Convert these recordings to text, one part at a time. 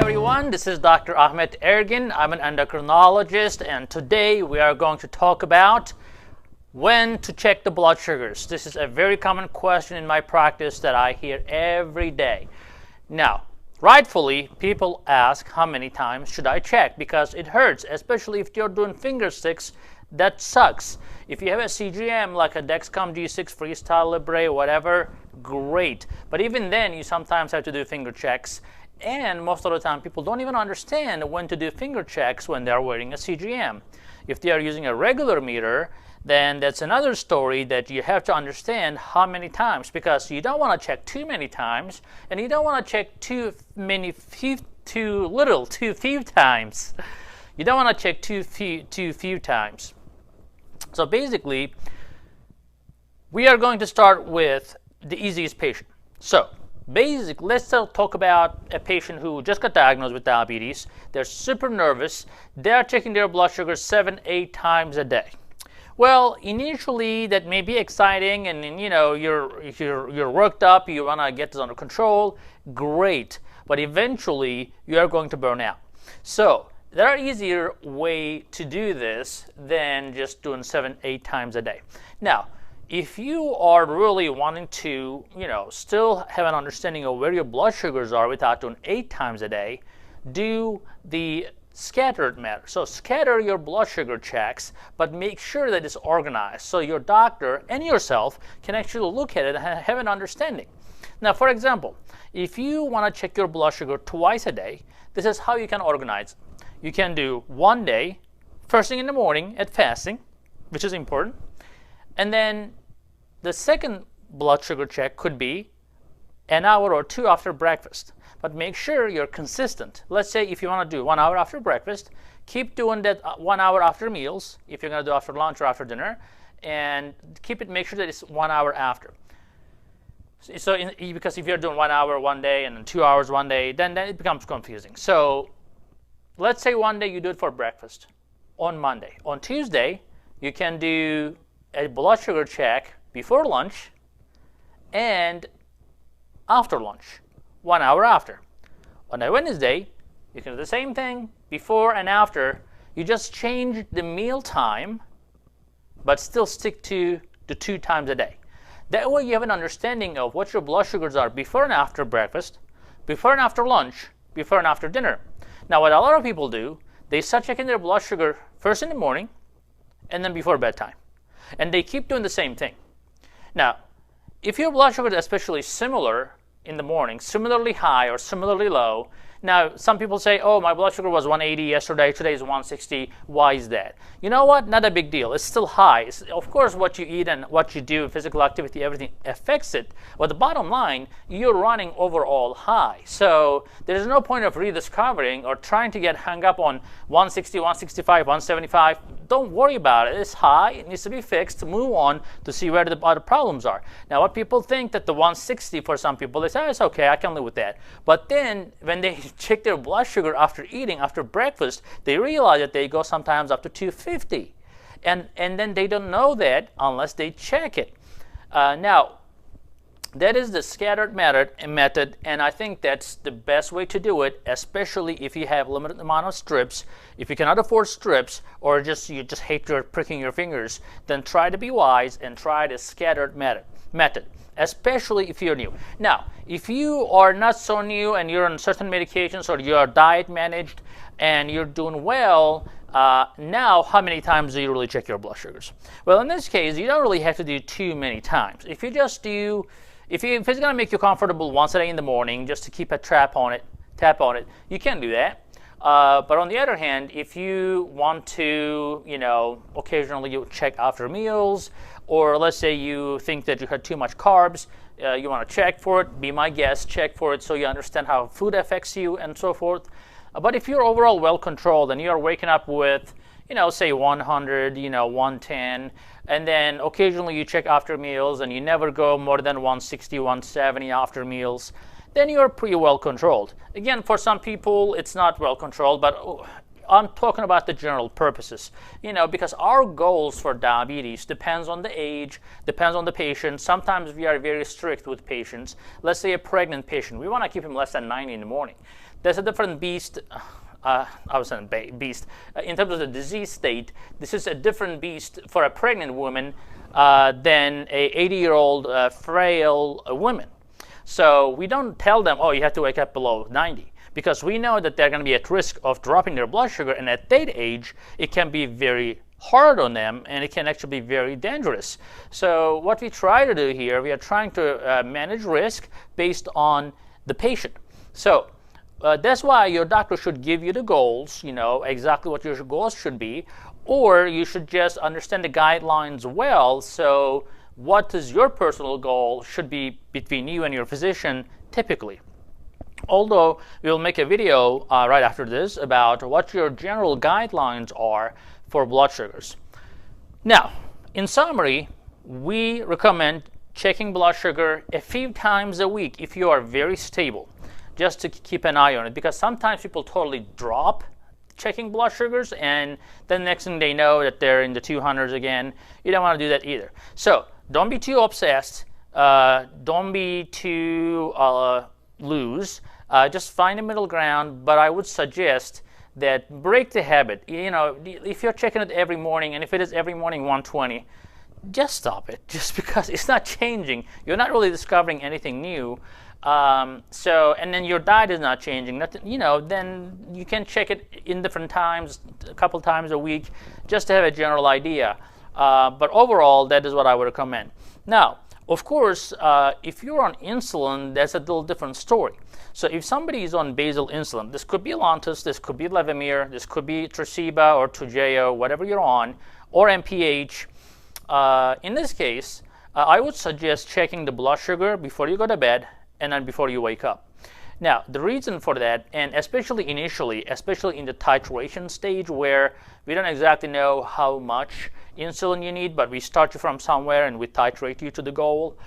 everyone, this is Dr. Ahmet Ergin. I'm an endocrinologist, and today we are going to talk about when to check the blood sugars. This is a very common question in my practice that I hear every day. Now, rightfully, people ask how many times should I check because it hurts, especially if you're doing finger sticks. That sucks. If you have a CGM like a Dexcom G6 Freestyle Libre, whatever, great. But even then, you sometimes have to do finger checks. And most of the time, people don't even understand when to do finger checks when they're wearing a CGM. If they are using a regular meter, then that's another story that you have to understand how many times, because you don't want to check too many times, and you don't want to check too few times. You don't want to check too few times. So basically, we are going to start with the easiest patient. So let's talk about a patient who just got diagnosed with diabetes. They're super nervous. They're checking their blood sugar 7-8 times a day. Well, initially that may be exciting, and you're worked up. You want to get this under control. Great, but eventually you are going to burn out. So there are easier way to do this than just doing 7-8 times a day. Now, if you are really wanting to, still have an understanding of where your blood sugars are without doing 8 times a day, do the scattered method. So scatter your blood sugar checks, but make sure that it's organized so your doctor and yourself can actually look at it and have an understanding. Now, for example, if you want to check your blood sugar twice a day, this is how you can organize it. You can do one day, first thing in the morning at fasting, which is important, and then the second blood sugar check could be an hour or two after breakfast. But make sure you're consistent. Let's say if you want to do 1 hour after breakfast, keep doing that 1 hour after meals, if you're going to do after lunch or after dinner, and make sure that it's 1 hour after. Because if you're doing 1 hour one day and then 2 hours one day, then it becomes confusing. So let's say one day you do it for breakfast on Monday. On Tuesday, you can do a blood sugar check before lunch and after lunch, 1 hour after. On a Wednesday, you can do the same thing before and after. You just change the meal time, but still stick to the 2 times a day. That way you have an understanding of what your blood sugars are before and after breakfast, before and after lunch, before and after dinner. Now, what a lot of people do, they start checking their blood sugar first in the morning and then before bedtime. And they keep doing the same thing. Now, if your blood sugar is especially similar in the morning, similarly high or similarly low, now some people say, oh, my blood sugar was 180 yesterday, today is 160, why is that? You know what? Not a big deal. It's still high. Of course, what you eat and what you do, physical activity, everything affects it. But the bottom line, you're running overall high. So there's no point of rediscovering or trying to get hung up on 160, 165, 175. Don't worry about it. It's high. It needs to be fixed. Move on to see where the other problems are. Now, what people think that the 160 for some people, they say, oh, it's okay, I can live with that. But then when they check their blood sugar after eating, after breakfast, they realize that they go sometimes up to 250. And then they don't know that unless they check it. Now, that is the scattered method, and I think that's the best way to do it, especially if you have limited amount of strips. If you cannot afford strips, or you just hate pricking your fingers, then try to be wise and try the scattered method, especially if you're new. Now, if you are not so new and you're on certain medications or you're diet managed and you're doing well, now how many times do you really check your blood sugars? Well, in this case, you don't really have to do too many times. If you just do, if it's going to make you comfortable once a day in the morning, just to keep a tap on it, you can do that. But on the other hand, if you want to, occasionally you check after meals, or let's say you think that you had too much carbs, you want to check for it, be my guest, check for it so you understand how food affects you and so forth. But if you're overall well controlled and you're waking up with, say 100, 110, and then occasionally you check after meals and you never go more than 160, 170 after meals, then you're pretty well controlled. Again, for some people, it's not well controlled, but I'm talking about the general purposes, because our goals for diabetes depends on the age, depends on the patient. Sometimes we are very strict with patients. Let's say a pregnant patient, we want to keep him less than 90 in the morning. That's a different beast. I was saying beast. In terms of the disease state, this is a different beast for a pregnant woman than a 80-year-old frail woman. So we don't tell them, oh, you have to wake up below 90, because we know that they're going to be at risk of dropping their blood sugar, and at that age, it can be very hard on them, and it can actually be very dangerous. So what we try to do here, we are trying to manage risk based on the patient. So that's why your doctor should give you the goals, exactly what your goals should be, or you should just understand the guidelines well. So what is your personal goal should be between you and your physician typically. Although we'll make a video right after this about what your general guidelines are for blood sugars. Now, in summary, we recommend checking blood sugar a few times a week if you are very stable, just to keep an eye on it, because sometimes people totally drop checking blood sugars, and then next thing they know that they're in the 200s again. You don't want to do that either. So don't be too obsessed. Don't be too loose. Just find a middle ground. But I would suggest that break the habit. If you're checking it every morning, and if it is every morning 120, just stop it. Just because it's not changing. You're not really discovering anything new. And then your diet is not changing, then you can check it in different times, a couple times a week, just to have a general idea. But overall, that is what I would recommend. Now, of course, if you're on insulin, that's a little different story. So if somebody is on basal insulin, this could be Lantus, this could be Levemir, this could be Tresiba or Toujeo, whatever you're on, or MPH. In this case, I would suggest checking the blood sugar before you go to bed and then before you wake up. Now, the reason for that, and especially initially, especially in the titration stage where we don't exactly know how much insulin you need, but we start you from somewhere and we titrate you to the goal.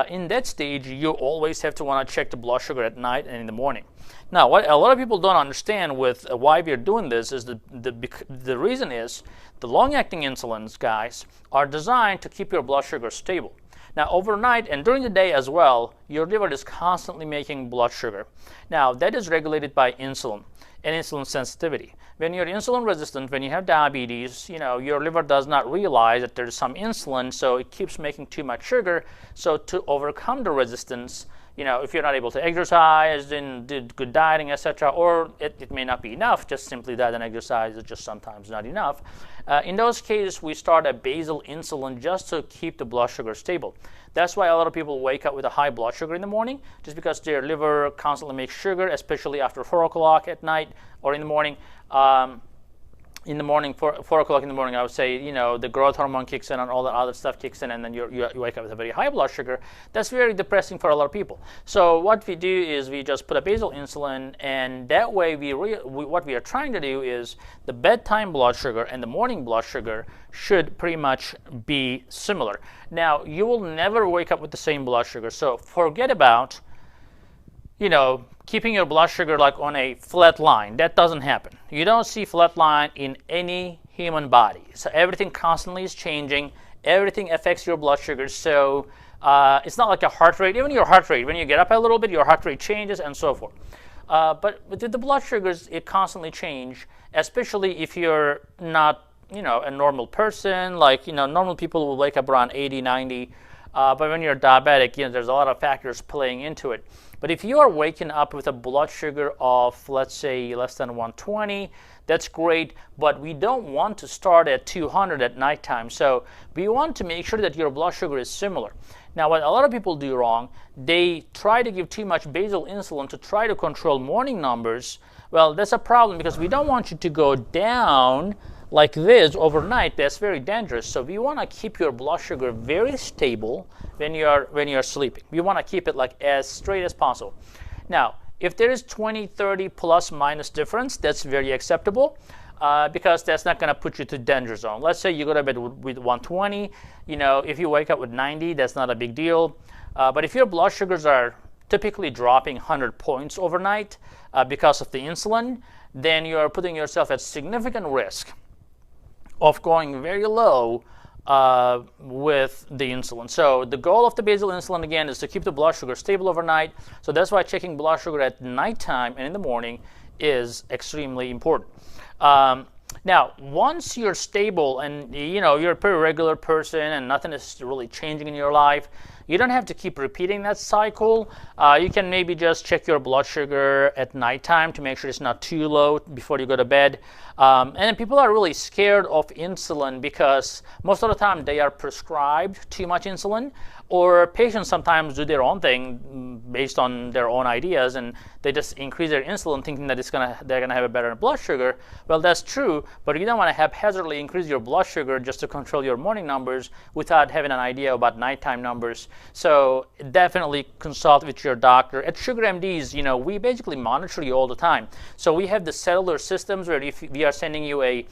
In that stage, you always have to want to check the blood sugar at night and in the morning. Now, what a lot of people don't understand with why we're doing this is the reason is the long-acting insulins, guys, are designed to keep your blood sugar stable. Now, overnight and during the day as well, your liver is constantly making blood sugar. Now, that is regulated by insulin and insulin sensitivity. When you're insulin resistant, when you have diabetes, your liver does not realize that there's some insulin, so it keeps making too much sugar. So to overcome the resistance, if you're not able to exercise and do good dieting, etc., or it may not be enough, just simply diet and exercise is just sometimes not enough. In those cases, we start a basal insulin just to keep the blood sugar stable. That's why a lot of people wake up with a high blood sugar in the morning, just because their liver constantly makes sugar, especially after 4 o'clock at night or in the morning. 4 o'clock in the morning, I would say, the growth hormone kicks in and all the other stuff kicks in, and then you wake up with a very high blood sugar. That's very depressing for a lot of people. So what we do is we just put a basal insulin, and that way what we are trying to do is the bedtime blood sugar and the morning blood sugar should pretty much be similar. Now, you will never wake up with the same blood sugar, so forget about keeping your blood sugar like on a flat line. That doesn't happen. You don't see flat line in any human body. So everything constantly is changing. Everything affects your blood sugar. So it's not like a heart rate. Even your heart rate, when you get up a little bit, your heart rate changes and so forth. But with the blood sugars, it constantly change, especially if you're not, a normal person. Like, normal people will wake up around 80, 90. But when you're diabetic, there's a lot of factors playing into it. But if you are waking up with a blood sugar of, let's say, less than 120, that's great. But we don't want to start at 200 at nighttime. So we want to make sure that your blood sugar is similar. Now, what a lot of people do wrong, they try to give too much basal insulin to try to control morning numbers. Well, that's a problem because we don't want you to go down like this overnight. That's very dangerous. So we want to keep your blood sugar very stable when you're sleeping. We want to keep it like as straight as possible. Now, if there is 20, 30 plus minus difference, that's very acceptable because that's not going to put you to danger zone. Let's say you go to bed with 120. If you wake up with 90, that's not a big deal. But if your blood sugars are typically dropping 100 points overnight because of the insulin, then you are putting yourself at significant risk of going very low with the insulin. So the goal of the basal insulin, again, is to keep the blood sugar stable overnight. So that's why checking blood sugar at nighttime and in the morning is extremely important. Now, once you're stable and you're a pretty regular person and nothing is really changing in your life, you don't have to keep repeating that cycle. You can maybe just check your blood sugar at nighttime to make sure it's not too low before you go to bed. And then people are really scared of insulin because most of the time they are prescribed too much insulin, or patients sometimes do their own thing based on their own ideas, and they just increase their insulin thinking that they're gonna have a better blood sugar. Well, that's true, but you don't want to haphazardly increase your blood sugar just to control your morning numbers without having an idea about nighttime numbers. So definitely consult with your doctor. At Sugar MDs, we basically monitor you all the time. So we have the cellular systems where if we are sending you a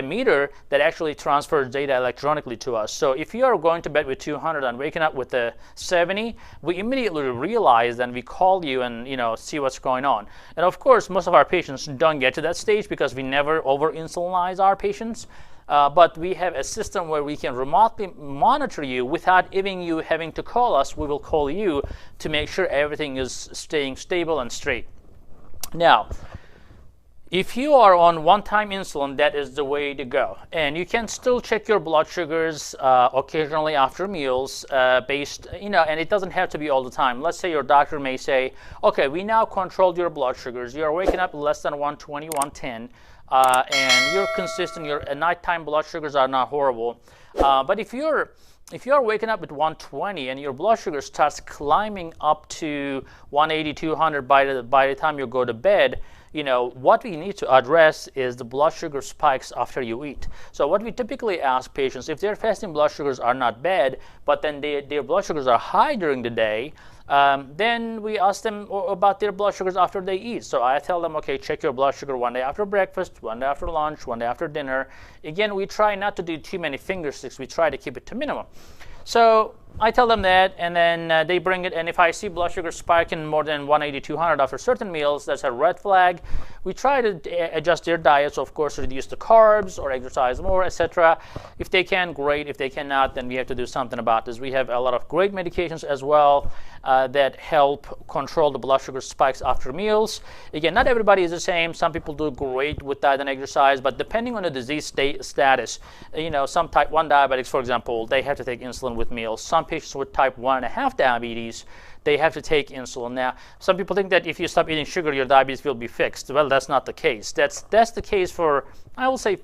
meter that actually transfers data electronically to us. So if you are going to bed with 200 and waking up with a 70, we immediately realize and we call you and see what's going on. And of course, most of our patients don't get to that stage because we never over-insulinize our patients. But we have a system where we can remotely monitor you without even you having to call us. We will call you to make sure everything is staying stable and straight. Now, if you are on one-time insulin, that is the way to go. And you can still check your blood sugars occasionally after meals and it doesn't have to be all the time. Let's say your doctor may say, okay, we now controlled your blood sugars. You're waking up less than 120, 110, and you're consistent. Your nighttime blood sugars are not horrible. But if you're waking up at 120 and your blood sugar starts climbing up to 180, 200 by the time you go to bed, what we need to address is the blood sugar spikes after you eat. So what we typically ask patients, if their fasting blood sugars are not bad, but then their blood sugars are high during the day, then we ask them about their blood sugars after they eat. So I tell them, okay, check your blood sugar one day after breakfast, one day after lunch, one day after dinner. Again, we try not to do too many finger sticks. We try to keep it to minimum. So I tell them that, and then they bring it, and if I see blood sugar spiking more than 180, 200 after certain meals, that's a red flag. We try to adjust their diets, of course, reduce the carbs or exercise more, etc. If they can, great. If they cannot, then we have to do something about this. We have a lot of great medications as well that help control the blood sugar spikes after meals. Again, not everybody is the same. Some people do great with diet and exercise, but depending on the disease status, some type 1 diabetics, for example, they have to take insulin with meals. Some patients with type 1.5 diabetes, they have to take insulin. Now, some people think that if you stop eating sugar, your diabetes will be fixed. Well, that's not the case. That's the case for, I will say,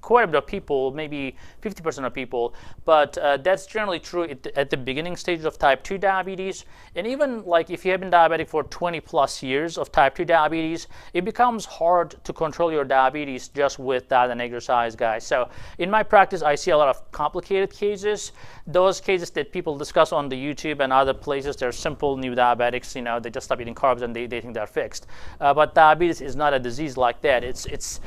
quite a bit of people, maybe 50% of people, but that's generally true at the beginning stages of type 2 diabetes. And even like if you have been diabetic for 20 plus years of type 2 diabetes, it becomes hard to control your diabetes just with diet and exercise, guys. So in my practice, I see a lot of complicated cases. Those cases that people discuss on the YouTube and other places, they're simple new diabetics, they just stop eating carbs and they think they're fixed. But diabetes is not a disease like that. It's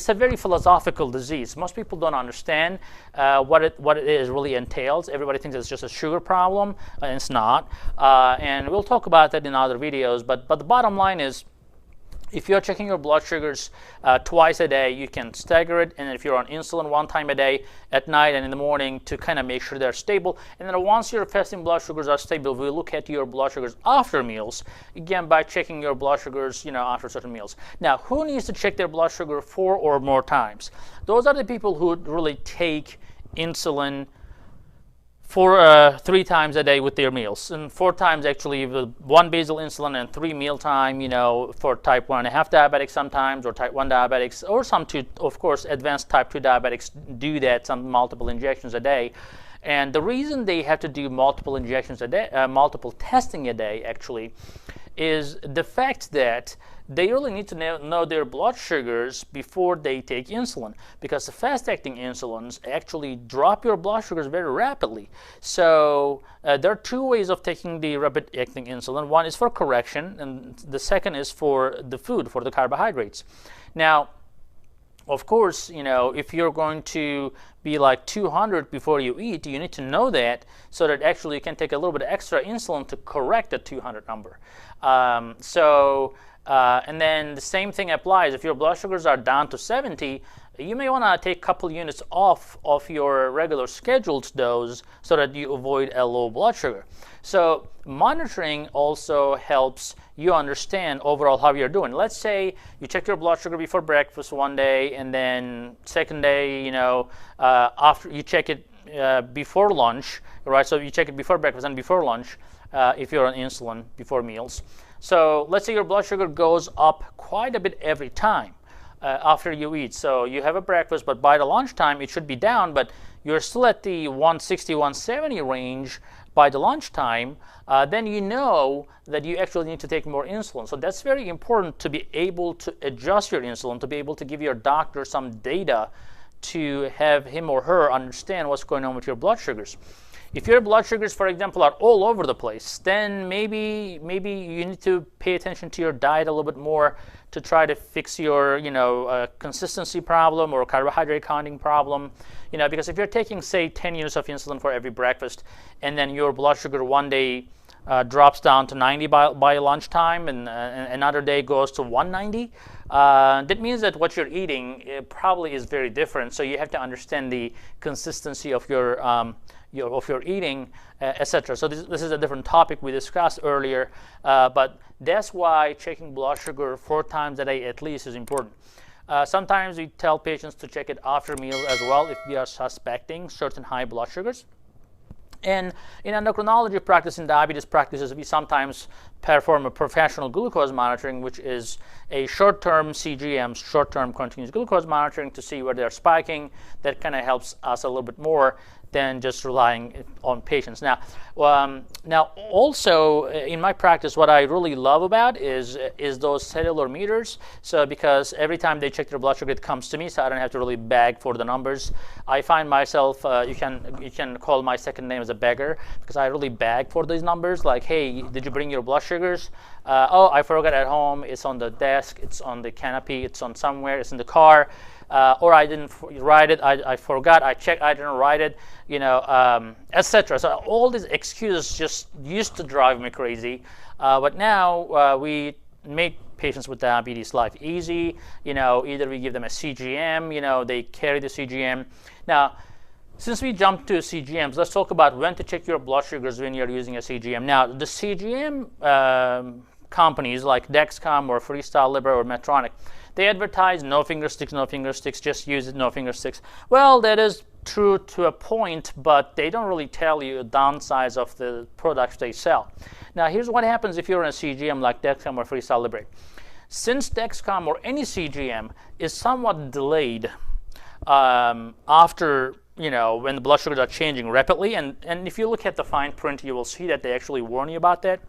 a very philosophical disease. Most people don't understand what it is really entails. Everybody thinks it's just a sugar problem, and it's not. And we'll talk about that in other videos. But the bottom line is, if you're checking your blood sugars twice a day, you can stagger it. And if you're on insulin one time a day, at night and in the morning, to kind of make sure they're stable. And then once your fasting blood sugars are stable, we look at your blood sugars after meals, again, by checking your blood sugars after certain meals. Now, who needs to check their blood sugar 4 or more times? Those are the people who really take insulin for 3 times a day with their meals, and 4 times actually with 1 basal insulin and 3 mealtime, for type 1.5 diabetics sometimes, or type 1 diabetics, or some of course, advanced type 2 diabetics do that, some multiple injections a day. And the reason they have to do multiple injections a day, multiple testing a day actually, is the fact that they really need to know their blood sugars before they take insulin, because the fast-acting insulins actually drop your blood sugars very rapidly. So there are 2 ways of taking the rapid-acting insulin. One is for correction, and the second is for the food, for the carbohydrates. Now, Of course, if you're going to be like 200 before you eat, you need to know that so that actually you can take a little bit extra insulin to correct the 200 number. And then the same thing applies. If your blood sugars are down to 70, you may want to take a couple units off of your regular scheduled dose so that you avoid a low blood sugar. So monitoring also helps you understand overall how you're doing. Let's say you check your blood sugar before breakfast one day, and then second day, after you check it before lunch, right? So you check it before breakfast and before lunch if you're on insulin before meals. So let's say your blood sugar goes up quite a bit every time after you eat. So you have a breakfast, but by the lunchtime it should be down, but you're still at the 160, 170 range by the lunchtime, then you know that you actually need to take more insulin. So that's very important to be able to adjust your insulin, to be able to give your doctor some data to have him or her understand what's going on with your blood sugars. If your blood sugars, for example, are all over the place, then maybe you need to pay attention to your diet a little bit more to try to fix your consistency problem or carbohydrate counting problem. Because if you're taking, say, 10 units of insulin for every breakfast, and then your blood sugar one day drops down to 90 by lunchtime, and another day goes to 190, that means that what you're eating probably is very different. So you have to understand the consistency of your eating, etc. So this is a different topic we discussed earlier, but that's why checking blood sugar 4 times a day at least is important. Sometimes we tell patients to check it after meals as well if we are suspecting certain high blood sugars. And in endocrinology practice, in diabetes practices, we sometimes perform a professional glucose monitoring, which is a short-term CGM, short-term continuous glucose monitoring, to see where they're spiking. That kind of helps us a little bit more than just relying on patients. Now also in my practice, what I really love about is those cellular meters. So because every time they check their blood sugar, it comes to me, so I don't have to really beg for the numbers. I find myself, you can call my second name as a beggar, because I really beg for these numbers. Like, hey, did you bring your blood sugars? Oh, I forgot at home. It's on the desk. It's on the canopy. It's on somewhere. It's in the car. Or I didn't write it, I forgot, I checked, I didn't write it, etc. So all these excuses just used to drive me crazy. But now we make patients with diabetes life easy. Either we give them a CGM, they carry the CGM. Now, since we jumped to CGMs, let's talk about when to check your blood sugars when you're using a CGM. Now, the CGM companies like Dexcom or Freestyle Libre or Medtronic, they advertise no finger sticks, just use it, no finger sticks. Well, that is true to a point, but they don't really tell you the downsides of the products they sell. Now, here's what happens if you're in a CGM like Dexcom or Freestyle Libre. Since Dexcom or any CGM is somewhat delayed after, when the blood sugars are changing rapidly, and if you look at the fine print, you will see that they actually warn you about that.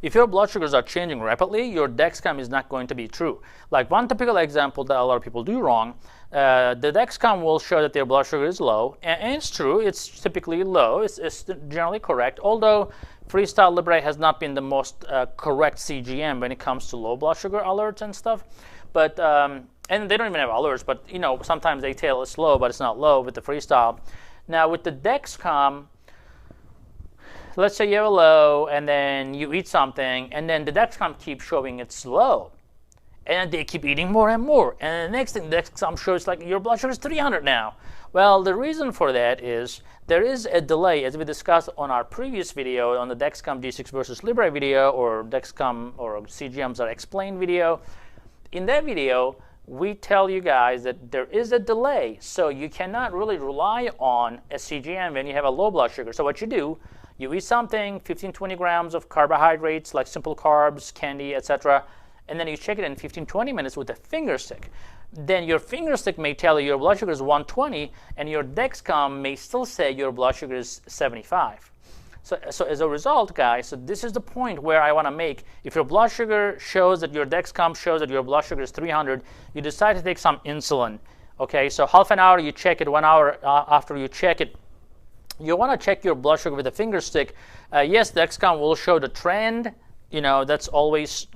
If your blood sugars are changing rapidly, your Dexcom is not going to be true. Like one typical example that a lot of people do wrong, the Dexcom will show that their blood sugar is low, and it's true, it's typically low, it's generally correct, although Freestyle Libre has not been the most correct CGM when it comes to low blood sugar alerts and stuff. But, and they don't even have alerts, but sometimes they tell it's low, but it's not low with the Freestyle. Now with the Dexcom, let's say you have a low, and then you eat something, and then the Dexcom keeps showing it's low. And they keep eating more and more. And the next thing, the Dexcom shows like your blood sugar is 300 now. Well, the reason for that is there is a delay, as we discussed on our previous video, on the Dexcom G6 versus Libre video, or Dexcom or CGMs are explained video. In that video, we tell you guys that there is a delay, so you cannot really rely on a CGM when you have a low blood sugar. So what you do, you eat something, 15-20 grams of carbohydrates like simple carbs, candy, etc., and then you check it in 15-20 minutes with a finger stick. Then your finger stick may tell you your blood sugar is 120, and your Dexcom may still say your blood sugar is 75. So as a result, guys, so this is the point where I want to make. If your blood sugar shows that your Dexcom shows that your blood sugar is 300, you decide to take some insulin. Okay, so half an hour you check it, 1 hour after you check it, you want to check your blood sugar with a finger stick. Yes, Dexcom will show the trend that's always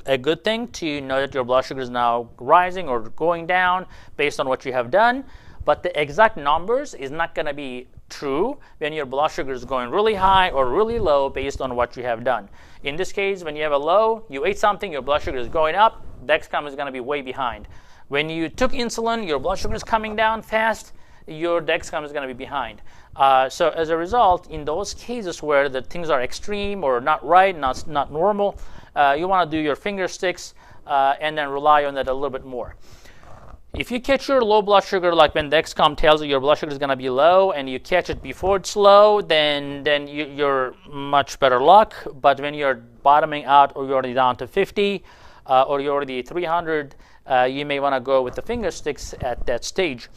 a good thing to know that your blood sugar is now rising or going down based on what you have done. But the exact numbers is not going to be true when your blood sugar is going really high or really low based on what you have done. In this case, when you have a low, you ate something, your blood sugar is going up, Dexcom is going to be way behind. When you took insulin, your blood sugar is coming down fast, your Dexcom is going to be behind. So as a result, in those cases where the things are extreme or not right, not normal, you want to do your finger sticks and then rely on that a little bit more. If you catch your low blood sugar, like when Dexcom tells you your blood sugar is going to be low, and you catch it before it's low, then you're much better luck. But when you're bottoming out, or you're already down to 50, or you're already 300, you may want to go with the finger sticks at that stage.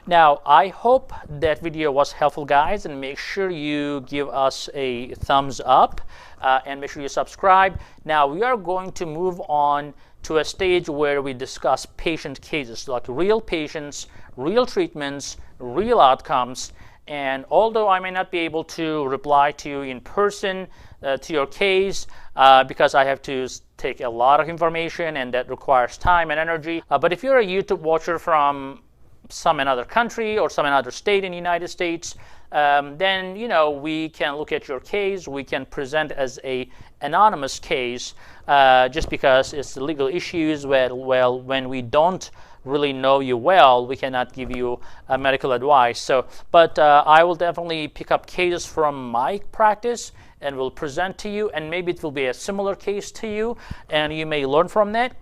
Now, I hope that video was helpful, guys, and make sure you give us a thumbs up and make sure you subscribe. Now, we are going to move on to a stage where we discuss patient cases, like real patients, real treatments, real outcomes. And although I may not be able to reply to you in person to your case because I have to take a lot of information and that requires time and energy, but if you're a YouTube watcher from some another country or some another state in the United States, then we can look at your case. We can present as a anonymous case just because it's legal issues. Well, when we don't really know you well, we cannot give you medical advice. So, but I will definitely pick up cases from my practice and will present to you, and maybe it will be a similar case to you, and you may learn from that.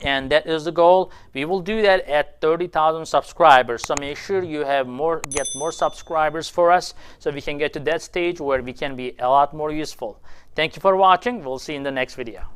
And that is the goal. We will do that at 30,000 subscribers. So make sure you have get more subscribers for us, so we can get to that stage where we can be a lot more useful. Thank you for watching. We'll see you in the next video.